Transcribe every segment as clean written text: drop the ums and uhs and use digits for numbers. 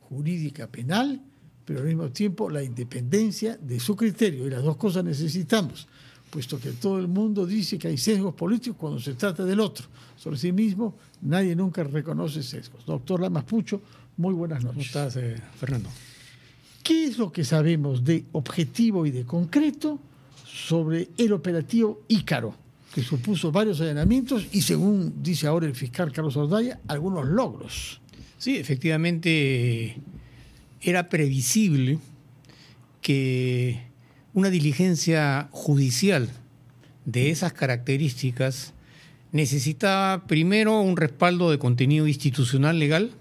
jurídica penal, pero al mismo tiempo la independencia de su criterio. Y las dos cosas necesitamos, puesto que todo el mundo dice que hay sesgos políticos cuando se trata del otro. Sobre sí mismo, nadie nunca reconoce sesgos. Doctor Lamas Pucho, muy buenas noches. ¿Cómo estás, Fernando? ¿Qué es lo que sabemos de objetivo y de concreto sobre el operativo Ícaro, que supuso varios allanamientos y, según dice ahora el fiscal Carlos Ordaya, algunos logros? Sí, efectivamente era previsible que una diligencia judicial de esas características necesitaba primero un respaldo de contenido institucional legal,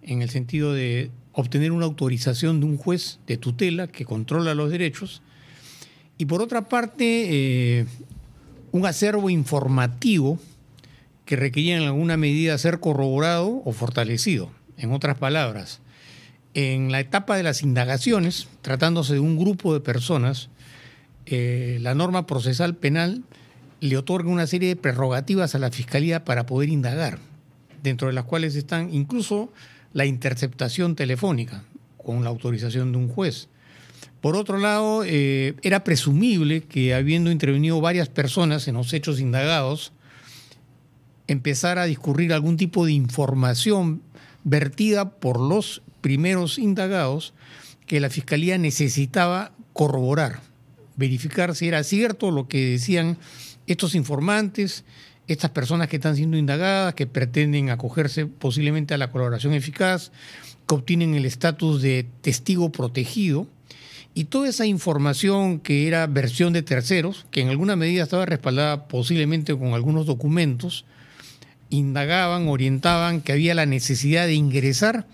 en el sentido de obtener una autorización de un juez de tutela que controla los derechos, y por otra parte un acervo informativo que requería en alguna medida ser corroborado o fortalecido. En otras palabras, en la etapa de las indagaciones, tratándose de un grupo de personas, la norma procesal penal le otorga una serie de prerrogativas a la Fiscalía para poder indagar, dentro de las cuales están incluso la interceptación telefónica con la autorización de un juez. Por otro lado, era presumible que, habiendo intervenido varias personas en los hechos indagados, empezara a discurrir algún tipo de información vertida por los primeros indagados que la Fiscalía necesitaba corroborar, verificar si era cierto lo que decían estos informantes, estas personas que están siendo indagadas, que pretenden acogerse posiblemente a la colaboración eficaz, que obtienen el estatus de testigo protegido, y toda esa información que era versión de terceros, que en alguna medida estaba respaldada posiblemente con algunos documentos, indagaban, orientaban que había la necesidad de ingresar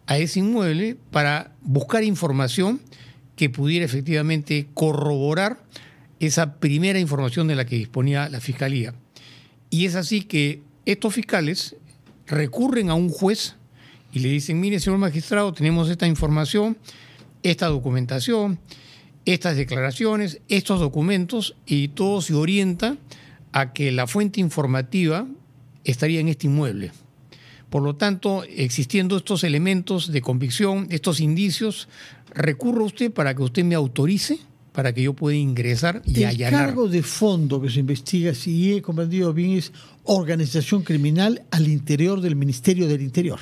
a ese inmueble para buscar información que pudiera efectivamente corroborar esa primera información de la que disponía la Fiscalía. Y es así que estos fiscales recurren a un juez y le dicen: mire, señor magistrado, tenemos esta información, esta documentación, estas declaraciones, estos documentos, y todo se orienta a que la fuente informativa estaría en este inmueble. Por lo tanto, existiendo estos elementos de convicción, estos indicios, recurro a usted para que usted me autorice para que yo pueda ingresar y allanar. El cargo de fondo que se investiga, si he comprendido bien, es organización criminal al interior del Ministerio del Interior.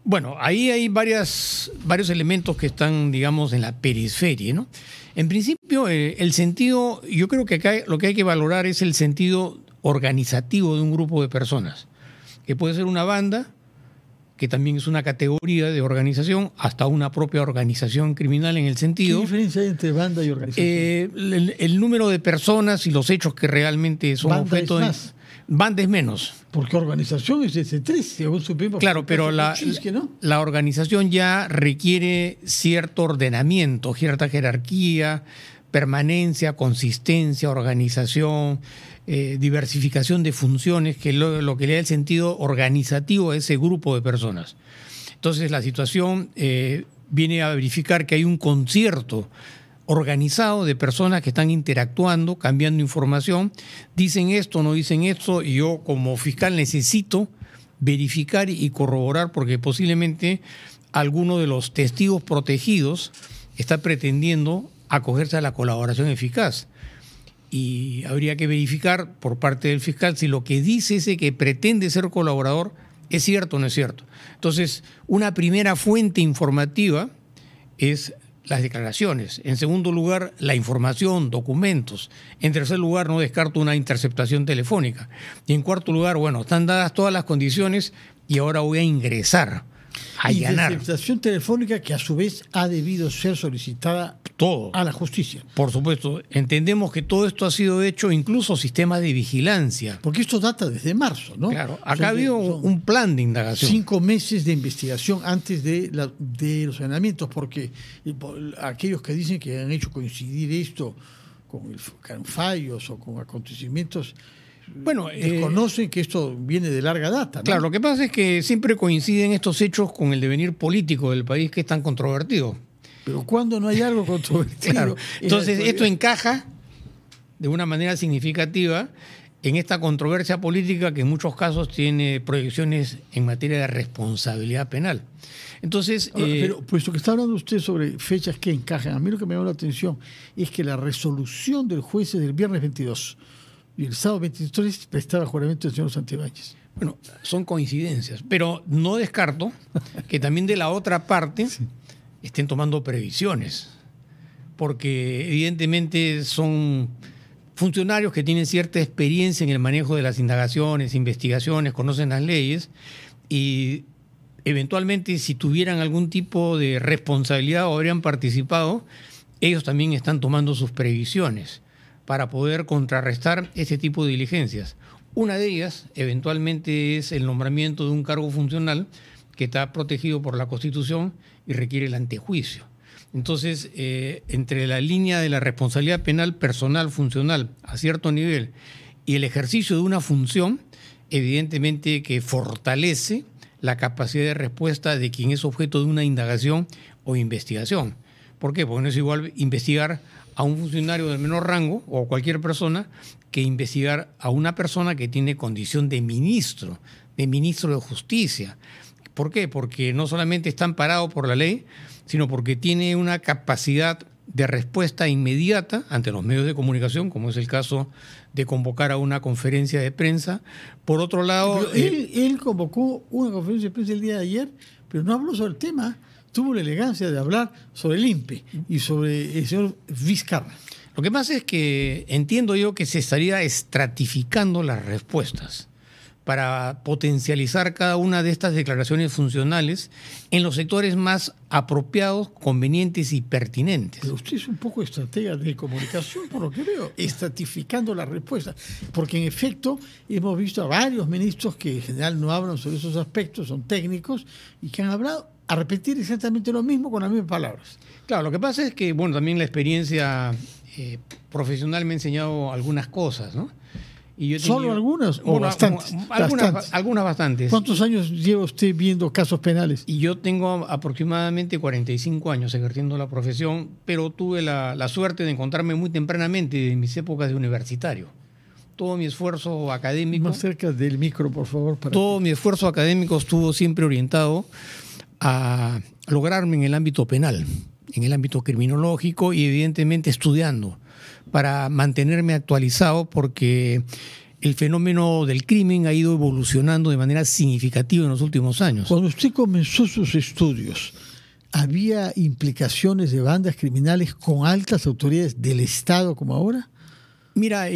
Bueno, ahí hay varios elementos que están, digamos, en la periferia, ¿no? En principio, el sentido, yo creo que acá lo que hay que valorar es el sentido organizativo de un grupo de personas, que puede ser una banda, que también es una categoría de organización, hasta una propia organización criminal en el sentido... ¿Qué diferencia hay entre banda y organización? El número de personas y los hechos que realmente son banda objeto es de... más. Banda es menos. Porque organización es ese 3, según supimos. Claro, pero la organización ya requiere cierto ordenamiento, cierta jerarquía, permanencia, consistencia, organización, diversificación de funciones, que lo que le da el sentido organizativo a ese grupo de personas. Entonces la situación viene a verificar que hay un concierto organizado de personas que están interactuando, cambiando información, dicen esto, no dicen esto, y yo como fiscal necesito verificar y corroborar, porque posiblemente alguno de los testigos protegidos está pretendiendo acogerse a la colaboración eficaz. Y habría que verificar por parte del fiscal si lo que dice ese que pretende ser colaborador es cierto o no es cierto. Entonces, una primera fuente informativa es las declaraciones. En segundo lugar, la información, documentos. En tercer lugar, no descarto una interceptación telefónica. Y en cuarto lugar, bueno, están dadas todas las condiciones y ahora voy a ingresar, a allanar. Interceptación telefónica que a su vez ha debido ser solicitada todo a la justicia. Por supuesto, entendemos que todo esto ha sido hecho, incluso sistemas de vigilancia. Porque esto data desde marzo, ¿no? Claro, acá ha habido un plan de indagación. 5 meses de investigación antes de los allanamientos, porque aquellos que dicen que han hecho coincidir esto con fallos o con acontecimientos, bueno, desconocen que esto viene de larga data, ¿no? Claro, lo que pasa es que siempre coinciden estos hechos con el devenir político del país, que es tan controvertido. Pero cuando no hay algo controvertido. Claro. Entonces, esto encaja de una manera significativa en esta controversia política que en muchos casos tiene proyecciones en materia de responsabilidad penal. Entonces, ahora, pero puesto que está hablando usted sobre fechas que encajan, a mí lo que me llama la atención es que la resolución del juez es del viernes 22 y el sábado 23 prestaba juramento del señor Santibáñez. bueno, son coincidencias, pero no descarto que también de la otra parte estén tomando previsiones, porque evidentemente son funcionarios que tienen cierta experiencia en el manejo de las indagaciones, investigaciones, conocen las leyes y eventualmente si tuvieran algún tipo de responsabilidad o habrían participado, ellos también están tomando sus previsiones para poder contrarrestar ese tipo de diligencias. Una de ellas, eventualmente, es el nombramiento de un cargo funcional que está protegido por la Constitución y requiere el antejuicio. Entonces, entre la línea de la responsabilidad penal personal, funcional, a cierto nivel, y el ejercicio de una función, evidentemente que fortalece la capacidad de respuesta de quien es objeto de una indagación o investigación. ¿Por qué? Porque no es igual investigar a un funcionario del menor rango o cualquier persona que investigar a una persona que tiene condición de ministro de justicia. ¿Por qué? Porque no solamente está amparado por la ley, sino porque tiene una capacidad de respuesta inmediata ante los medios de comunicación, como es el caso de convocar a una conferencia de prensa. Por otro lado... Él convocó una conferencia de prensa el día de ayer, pero no habló sobre el tema. Tuvo la elegancia de hablar sobre el INPE y sobre el señor Vizcarra. Lo que pasa es que entiendo yo que se estaría estratificando las respuestas para potencializar cada una de estas declaraciones funcionales en los sectores más apropiados, convenientes y pertinentes. Pero usted es un poco estratega de comunicación, por lo que veo, estratificando la respuesta. Porque en efecto hemos visto a varios ministros que en general no hablan sobre esos aspectos, son técnicos, y que han hablado a repetir exactamente lo mismo con las mismas palabras. Claro, lo que pasa es que, bueno, también la experiencia profesional me ha enseñado algunas cosas, ¿no? Y yo he tenido, ¿Solo algunas o bastantes? Algunas bastantes. ¿Cuántos años lleva usted viendo casos penales? Y yo tengo aproximadamente 45 años ejerciendo la profesión, pero tuve la suerte de encontrarme muy tempranamente en mis épocas de universitario. Todo mi esfuerzo académico... Más cerca del micro, por favor. Mi esfuerzo académico estuvo siempre orientado a lograrme en el ámbito penal, en el ámbito criminológico y evidentemente estudiando para mantenerme actualizado porque el fenómeno del crimen ha ido evolucionando de manera significativa en los últimos años. Cuando usted comenzó sus estudios, ¿había implicaciones de bandas criminales con altas autoridades del Estado como ahora? Mira,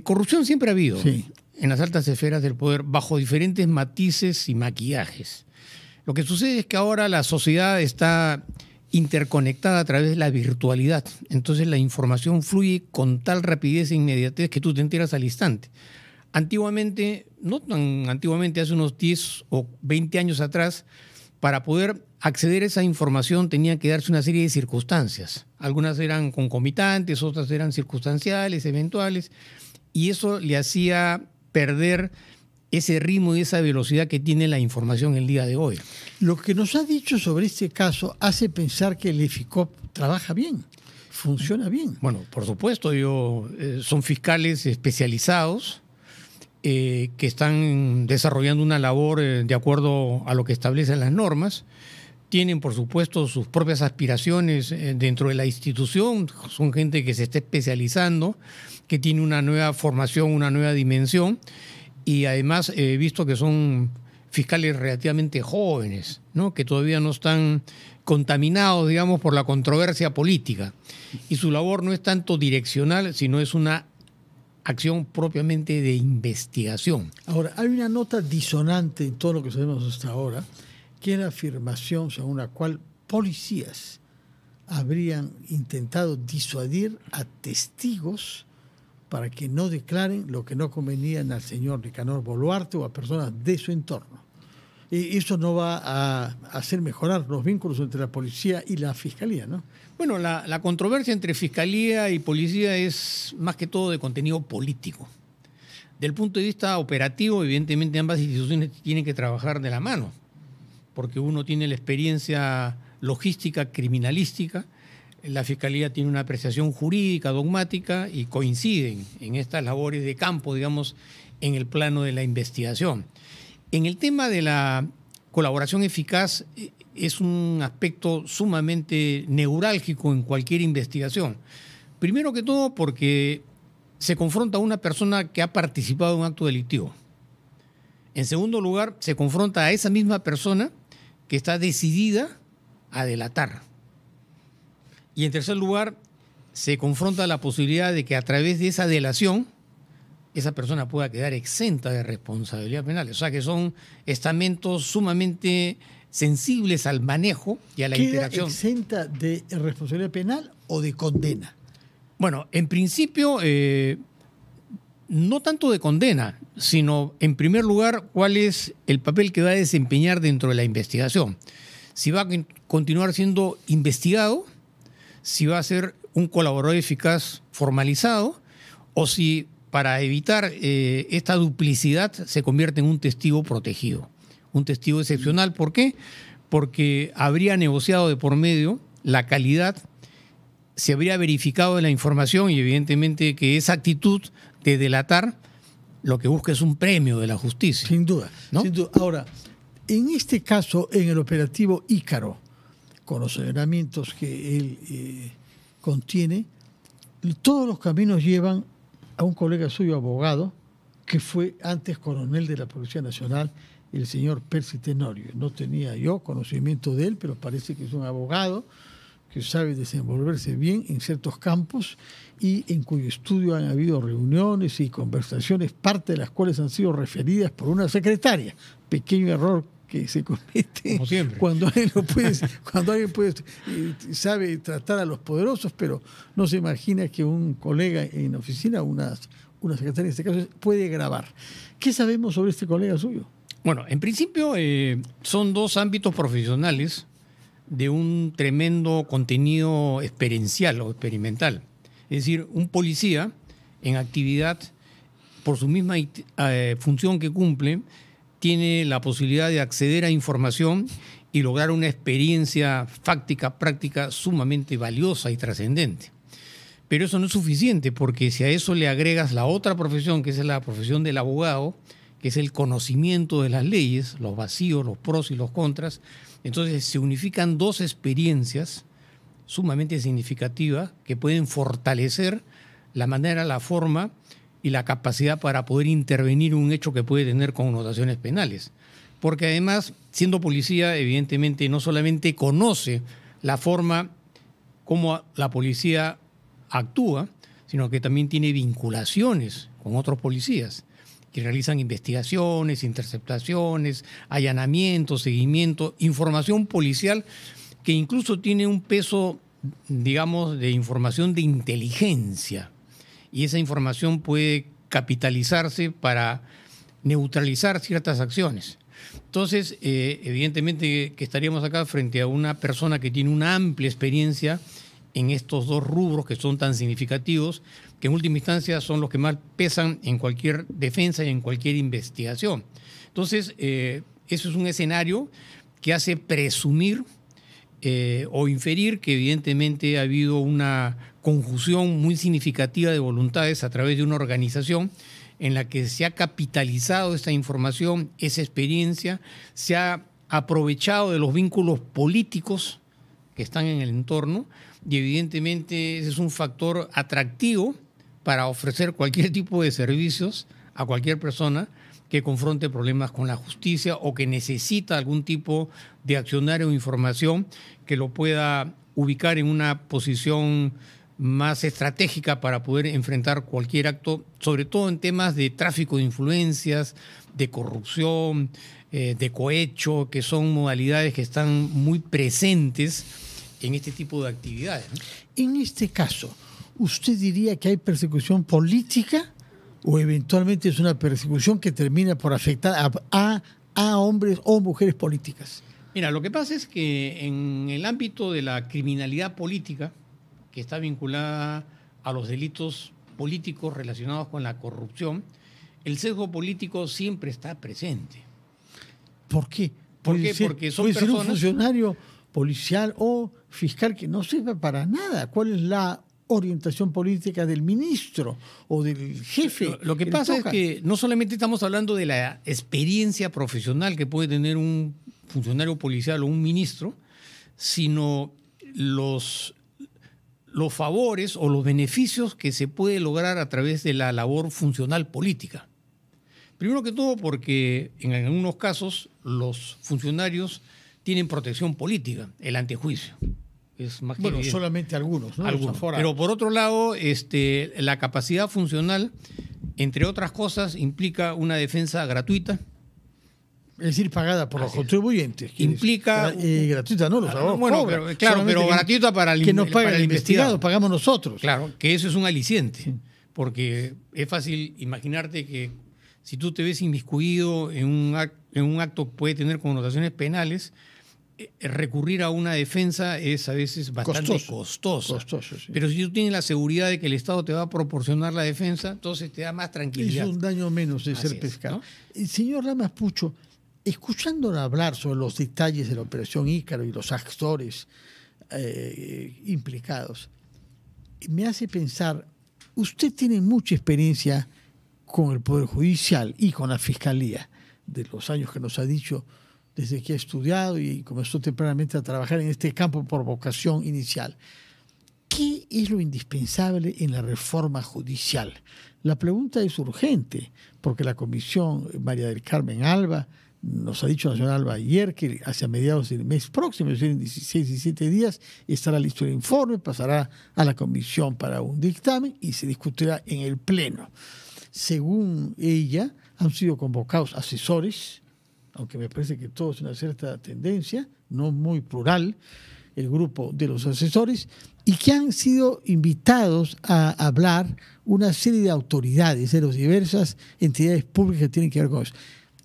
corrupción siempre ha habido sí. en las altas esferas del poder bajo diferentes matices y maquillajes. Lo que sucede es que ahora la sociedad está interconectada a través de la virtualidad. Entonces la información fluye con tal rapidez e inmediatez que tú te enteras al instante. Antiguamente, no tan antiguamente, hace unos 10 o 20 años atrás, para poder acceder a esa información tenía que darse una serie de circunstancias. Algunas eran concomitantes, otras eran circunstanciales, eventuales, y eso le hacía perder ese ritmo y esa velocidad que tiene la información el día de hoy. Lo que nos ha dicho sobre este caso hace pensar que el EFICOP trabaja bien, funciona bien. Bueno, por supuesto, son fiscales especializados que están desarrollando una labor de acuerdo a lo que establecen las normas. Tienen, por supuesto, sus propias aspiraciones dentro de la institución. Son gente que se está especializando, que tiene una nueva formación, una nueva dimensión. Y además he visto que son fiscales relativamente jóvenes, ¿no? Que todavía no están contaminados, digamos, por la controversia política. Y su labor no es tanto direccional, sino es una acción propiamente de investigación. Ahora, hay una nota disonante en todo lo que sabemos hasta ahora, que es la afirmación según la cual policías habrían intentado disuadir a testigos para que no declaren lo que no convenían al señor Nicanor Boluarte o a personas de su entorno. Y eso no va a hacer mejorar los vínculos entre la policía y la fiscalía, ¿no? Bueno, la controversia entre fiscalía y policía es más que todo de contenido político. Del punto de vista operativo, evidentemente ambas instituciones tienen que trabajar de la mano, porque uno tiene la experiencia logística, criminalística, la Fiscalía tiene una apreciación jurídica, dogmática, y coinciden en estas labores de campo, digamos, en el plano de la investigación. En el tema de la colaboración eficaz, es un aspecto sumamente neurálgico en cualquier investigación. Primero que todo porque se confronta a una persona que ha participado en un acto delictivo. En segundo lugar, se confronta a esa misma persona que está decidida a delatar. Y en tercer lugar, se confronta la posibilidad de que a través de esa delación esa persona pueda quedar exenta de responsabilidad penal. O sea que son estamentos sumamente sensibles al manejo y a la interacción. ¿Queda exenta de responsabilidad penal o de condena? Bueno, en principio, no tanto de condena, sino en primer lugar, cuál es el papel que va a desempeñar dentro de la investigación. Si va a continuar siendo investigado, si va a ser un colaborador eficaz formalizado, o si para evitar esta duplicidad se convierte en un testigo protegido. Un testigo excepcional, ¿por qué? Porque habría negociado de por medio la calidad, se habría verificado la información y evidentemente que esa actitud de delatar lo que busca es un premio de la justicia. Sin duda, ¿no? Sin duda. Ahora, en este caso, en el operativo Ícaro, con los allanamientos que él contiene, todos los caminos llevan a un colega suyo, abogado, que fue antes coronel de la Policía Nacional, el señor Percy Tenorio. No tenía yo conocimiento de él, pero parece que es un abogado que sabe desenvolverse bien en ciertos campos y en cuyo estudio han habido reuniones y conversaciones, parte de las cuales han sido referidas por una secretaria. Pequeño error que se comete cuando alguien sabe tratar a los poderosos, pero no se imagina que un colega en oficina, una secretaria en este caso, puede grabar. ¿Qué sabemos sobre este colega suyo? Bueno, en principio son dos ámbitos profesionales de un tremendo contenido experiencial o experimental. Es decir, un policía en actividad, por su misma función que cumple, tiene la posibilidad de acceder a información y lograr una experiencia fáctica, práctica, sumamente valiosa y trascendente. Pero eso no es suficiente, porque si a eso le agregas la otra profesión, que es la profesión del abogado, que es el conocimiento de las leyes, los vacíos, los pros y los contras, entonces se unifican dos experiencias sumamente significativas que pueden fortalecer la manera, la forma y la capacidad para poder intervenir en un hecho que puede tener connotaciones penales. Porque además, siendo policía, evidentemente no solamente conoce la forma como la policía actúa, sino que también tiene vinculaciones con otros policías que realizan investigaciones, interceptaciones, allanamientos, seguimiento, información policial que incluso tiene un peso, digamos, de información de inteligencia. Y esa información puede capitalizarse para neutralizar ciertas acciones. Entonces, evidentemente que estaríamos acá frente a una persona que tiene una amplia experiencia en estos dos rubros que son tan significativos, que en última instancia son los que más pesan en cualquier defensa y en cualquier investigación. Entonces, eso es un escenario que hace presumir o inferir que evidentemente ha habido una conjunción muy significativa de voluntades a través de una organización en la que se ha capitalizado esta información, esa experiencia, se ha aprovechado de los vínculos políticos que están en el entorno y evidentemente ese es un factor atractivo para ofrecer cualquier tipo de servicios a cualquier persona que confronte problemas con la justicia o que necesita algún tipo de accionario o información que lo pueda ubicar en una posición más estratégica para poder enfrentar cualquier acto, sobre todo en temas de tráfico de influencias, de corrupción, de cohecho, que son modalidades que están muy presentes en este tipo de actividades, ¿no? En este caso, ¿usted diría que hay persecución política o eventualmente es una persecución que termina por afectar a hombres o mujeres políticas? Mira, lo que pasa es que en el ámbito de la criminalidad política, que está vinculada a los delitos políticos relacionados con la corrupción, el sesgo político siempre está presente. ¿Por qué? ¿Por qué? Porque son puede ser un personas... funcionario policial o fiscal que no sirve para nada. ¿Cuál es la orientación política del ministro o del jefe? Lo que pasa es que no solamente estamos hablando de la experiencia profesional que puede tener un funcionario policial o un ministro, sino los favores o los beneficios que se puede lograr a través de la labor funcional política. Primero que todo porque en algunos casos los funcionarios tienen protección política, el antejuicio. Es más que evidente. Solamente algunos, ¿no? Algunos. Pero por otro lado, la capacidad funcional, entre otras cosas, implica una defensa gratuita. Es decir, pagada por los contribuyentes. Implica... gratuita, no, los abogados cobran. Pero gratuita para el que nos paga para el investigado, pagamos nosotros. Claro, que eso es un aliciente, porque es fácil imaginarte que si tú te ves inmiscuido en un acto que puede tener connotaciones penales, recurrir a una defensa es a veces bastante costoso. Sí. Pero si tú tienes la seguridad de que el Estado te va a proporcionar la defensa, entonces te da más tranquilidad. Es un daño menos de ser pescado. ¿No? Señor Lamas Pucho, escuchándolo hablar sobre los detalles de la Operación Ícaro y los actores implicados, me hace pensar, usted tiene mucha experiencia con el Poder Judicial y con la Fiscalía, de los años que nos ha dicho desde que ha estudiado y comenzó tempranamente a trabajar en este campo por vocación inicial. ¿Qué es lo indispensable en la reforma judicial? La pregunta es urgente, porque la Comisión María del Carmen Alba nos ha dicho la señora Alba ayer que hacia mediados del mes próximo, es decir, en 16, 17 días, estará listo el informe, pasará a la Comisión para un dictamen y se discutirá en el Pleno. Según ella, han sido convocados asesores, aunque me parece que todo es una cierta tendencia, no muy plural, el grupo de los asesores, y que han sido invitados a hablar una serie de autoridades de las diversas entidades públicas que tienen que ver con eso.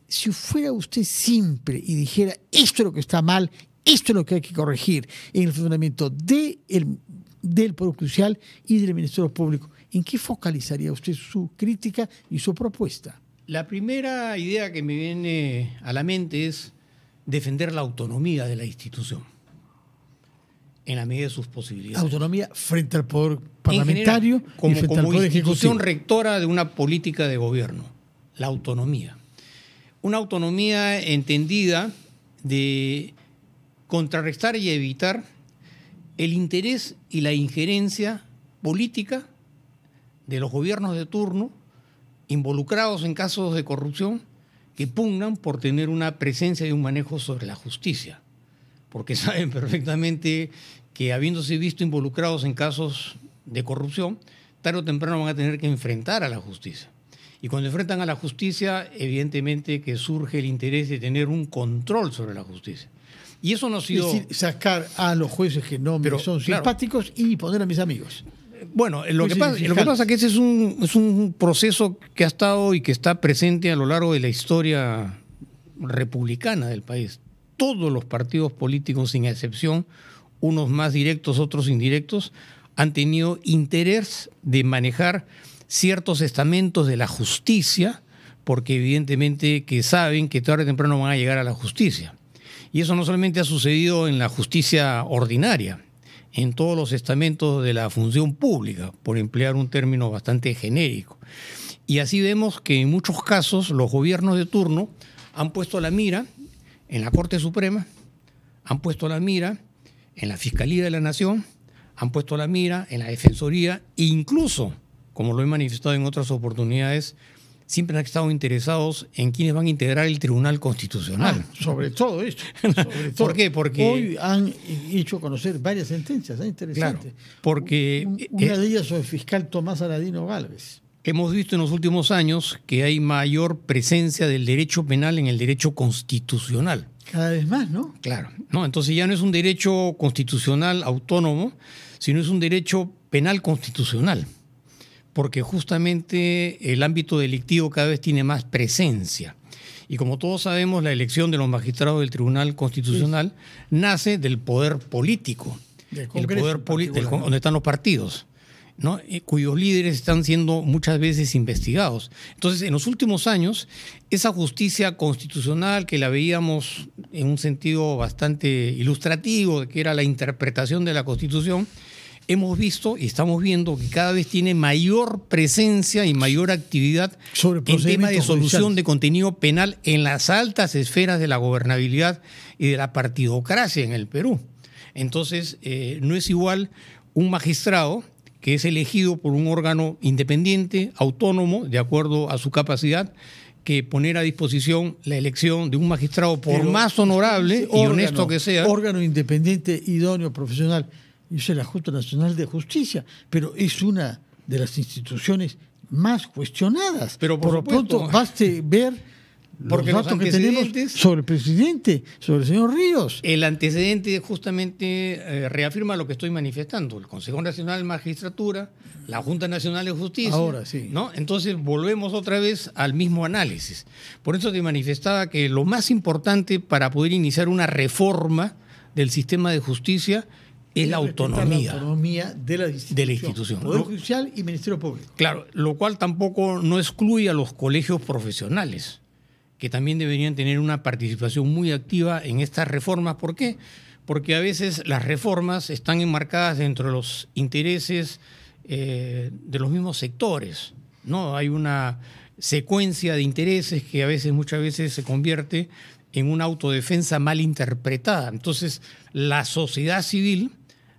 Si fuera usted simple y dijera, esto es lo que está mal, esto es lo que hay que corregir en el funcionamiento del Poder Judicial y del Ministerio Público, ¿en qué focalizaría usted su crítica y su propuesta? La primera idea que me viene a la mente es defender la autonomía de la institución en la medida de sus posibilidades. Autonomía frente al poder parlamentario general, como, y frente al poder institución ejecutivo. rectora de una política de gobierno. La autonomía. Una autonomía entendida de contrarrestar y evitar el interés y la injerencia política de los gobiernos de turno involucrados en casos de corrupción que pugnan por tener una presencia y un manejo sobre la justicia, porque saben perfectamente que habiéndose visto involucrados en casos de corrupción, tarde o temprano van a tener que enfrentar a la justicia. Y cuando enfrentan a la justicia, evidentemente que surge el interés de tener un control sobre la justicia. Y eso no ha sido... Es decir, sacar a los jueces que no me son simpáticos y poner a mis amigos. Bueno, lo que pasa es que ese es un proceso que ha estado y que está presente a lo largo de la historia republicana del país. Todos los partidos políticos, sin excepción, unos más directos, otros indirectos, han tenido interés de manejar ciertos estamentos de la justicia, porque evidentemente que saben que tarde o temprano van a llegar a la justicia. Y eso no solamente ha sucedido en la justicia ordinaria, en todos los estamentos de la función pública, por emplear un término bastante genérico. Y así vemos que en muchos casos los gobiernos de turno han puesto la mira en la Corte Suprema, han puesto la mira en la Fiscalía de la Nación, han puesto la mira en la Defensoría e incluso, como lo he manifestado en otras oportunidades, siempre han estado interesados en quienes van a integrar el Tribunal Constitucional. Sobre todo esto. ¿Por qué? Porque hoy han hecho conocer varias sentencias, interesante. Claro, porque una de ellas sobre el fiscal Tomás Aladino Gálvez. Hemos visto en los últimos años que hay mayor presencia del derecho penal en el derecho constitucional. Cada vez más, ¿no? Claro. No, entonces ya no es un derecho constitucional autónomo, sino es un derecho penal constitucional, porque justamente el ámbito delictivo cada vez tiene más presencia. Y como todos sabemos, la elección de los magistrados del Tribunal Constitucional nace del poder político, del Congreso, donde están los partidos. ¿no? Cuyos líderes están siendo muchas veces investigados. Entonces, en los últimos años, esa justicia constitucional que la veíamos en un sentido bastante ilustrativo, que era la interpretación de la Constitución, hemos visto y estamos viendo que cada vez tiene mayor presencia y mayor actividad en temas de solución de contenido penal en las altas esferas de la gobernabilidad y de la partidocracia en el Perú. Entonces, no es igual un magistrado que es elegido por un órgano independiente, autónomo, de acuerdo a su capacidad, que poner a disposición la elección de un magistrado, por más honorable y honesto que sea. Órgano independiente, idóneo, profesional. Eso es la Junta Nacional de Justicia, pero es una de las instituciones más cuestionadas. Pero por lo pronto, baste ver los datos que tenemos sobre el presidente, sobre el señor Ríos. El antecedente justamente reafirma lo que estoy manifestando. El Consejo Nacional de Magistratura, la Junta Nacional de Justicia. Ahora sí. ¿No? Entonces volvemos otra vez al mismo análisis. Por eso te manifestaba que lo más importante para poder iniciar una reforma del sistema de justicia es la autonomía. La autonomía de la institución. Poder Judicial y Ministerio Público. Claro, lo cual tampoco no excluye a los colegios profesionales, que también deberían tener una participación muy activa en estas reformas. ¿Por qué? Porque a veces las reformas están enmarcadas dentro de los intereses de los mismos sectores, ¿no? Hay una secuencia de intereses que muchas veces se convierte en una autodefensa mal interpretada. Entonces, la sociedad civil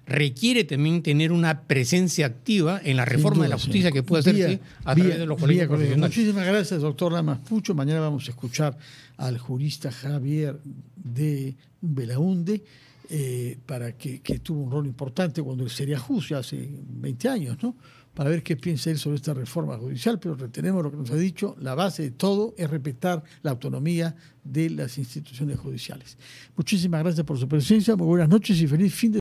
requiere también tener una presencia activa en la reforma de la justicia que puede hacerse a través de los colegios profesionales. Muchísimas gracias, doctor Lamas Pucho. Mañana vamos a escuchar al jurista Javier de Belaunde, para que tuvo un rol importante cuando él sería juez hace 20 años, ¿no? Para ver qué piensa él sobre esta reforma judicial, pero retenemos lo que nos ha dicho, la base de todo es respetar la autonomía de las instituciones judiciales. Muchísimas gracias por su presencia, muy buenas noches y feliz fin de